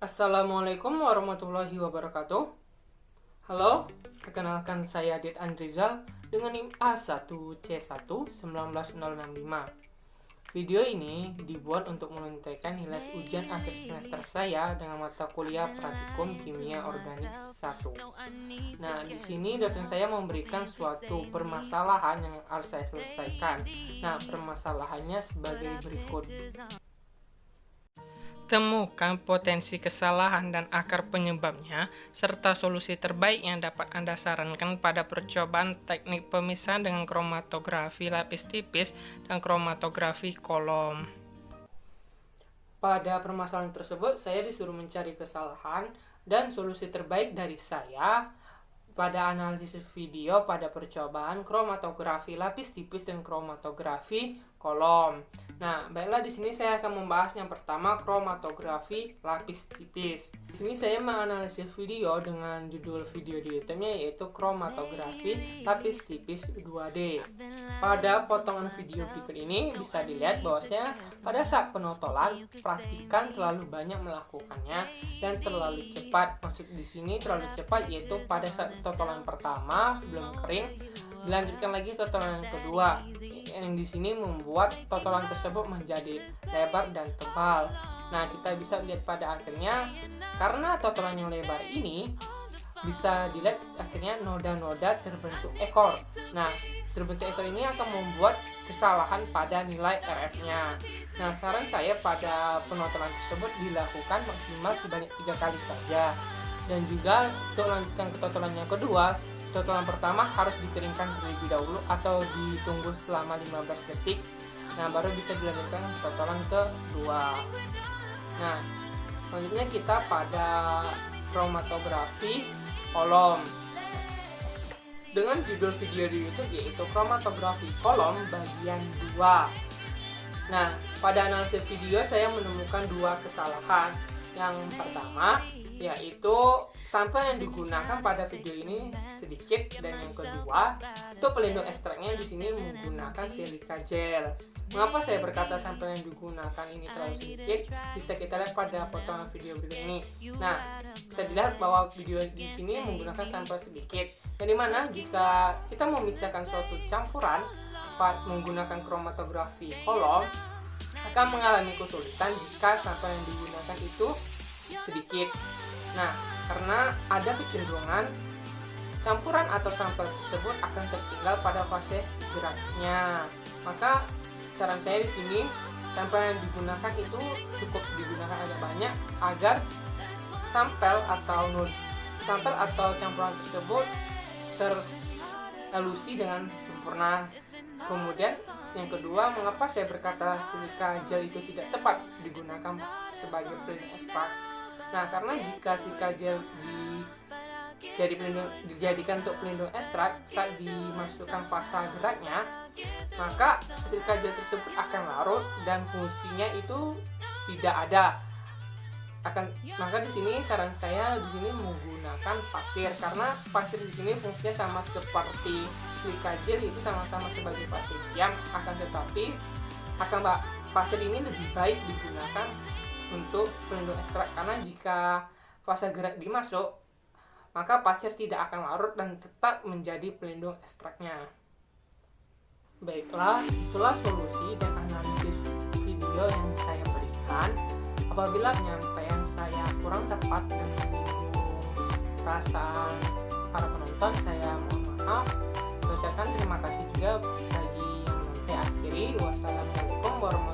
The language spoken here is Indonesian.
Assalamualaikum warahmatullahi wabarakatuh. Halo, perkenalkan saya Dit Andrizal dengan NIM A1C1 19065. Video ini dibuat untuk menunjukkan nilai ujian akhir semester saya dengan mata kuliah Praktikum Kimia Organik 1. Nah, di sini dosen saya memberikan suatu permasalahan yang harus saya selesaikan. Nah, permasalahannya sebagai berikut. Temukan potensi kesalahan dan akar penyebabnya, serta solusi terbaik yang dapat Anda sarankan pada percobaan teknik pemisahan dengan kromatografi lapis tipis dan kromatografi kolom. Pada permasalahan tersebut, saya disuruh mencari kesalahan dan solusi terbaik dari saya pada analisis video pada percobaan kromatografi lapis tipis dan kromatografi kolom. Nah, baiklah, di sini saya akan membahas yang pertama, kromatografi lapis tipis. Di sini saya menganalisis video dengan judul video di YouTube-nya yaitu kromatografi lapis tipis 2D. Pada potongan video berikut ini bisa dilihat bahwasanya pada saat penotolan praktikan terlalu banyak melakukannya dan terlalu cepat. Maksud di sini terlalu cepat yaitu pada saat totolan pertama belum kering, dilanjutkan lagi totolan yang kedua. Yang di sini membuat totolan tersebut menjadi lebar dan tebal. Nah, kita bisa lihat pada akhirnya karena totolan yang lebar ini bisa dilihat akhirnya noda-noda terbentuk ekor. Nah, terbentuk ekor ini akan membuat kesalahan pada nilai RF-nya. Nah, saran saya pada penotolan tersebut dilakukan maksimal sebanyak 3 kali saja. Dan juga untuk lanjutkan ke totolan yang kedua, totolan pertama harus dikeringkan terlebih dahulu atau ditunggu selama 15 detik. Nah, baru bisa dilanjutkan totolan kedua. Nah, selanjutnya kita pada kromatografi kolom dengan judul video di YouTube yaitu kromatografi kolom bagian 2. Nah, pada analisis video saya menemukan 2 kesalahan. Yang pertama yaitu sampel yang digunakan pada video ini sedikit, dan yang kedua untuk pelindung ekstraknya di sini menggunakan silika gel. Mengapa saya berkata sampel yang digunakan ini terlalu sedikit? Bisa kita lihat pada potongan video berikut ini. Nah, bisa dilihat bahwa video di sini menggunakan sampel sedikit. Yang dimana jika kita memisahkan suatu campuran menggunakan kromatografi kolom akan mengalami kesulitan jika sampel yang digunakan itu sedikit. Nah, karena ada kecenderungan campuran atau sampel tersebut akan tertinggal pada fase geraknya. Maka saran saya di sini sampel yang digunakan itu cukup digunakan agak banyak agar sampel atau campuran tersebut terelusi dengan sempurna. Kemudian yang kedua, mengapa saya berkata silika gel itu tidak tepat digunakan sebagai pelindung ekstrak? Nah, karena jika silika gel dijadikan untuk pelindung ekstrak saat dimasukkan fase geraknya, maka silika gel tersebut akan larut dan fungsinya itu tidak ada. Maka di sini saran saya di sini menggunakan pasir, karena pasir di sini fungsinya sama seperti silika gel, itu sama-sama sebagai pasir diam, tetapi pasir ini lebih baik digunakan untuk pelindung ekstrak, karena jika fase gerak dimasuk maka pasir tidak akan larut dan tetap menjadi pelindung ekstraknya. Baiklah, itulah solusi dan analisis video yang saya berikan. Apabila penyampaian saya kurang tepat dan menyinggung perasaan para penonton, saya mohon maaf. Saya ucapkan terima kasih juga bagi yang menonton. Akhiri, wassalamualaikum warahmatullahi wabarakatuh.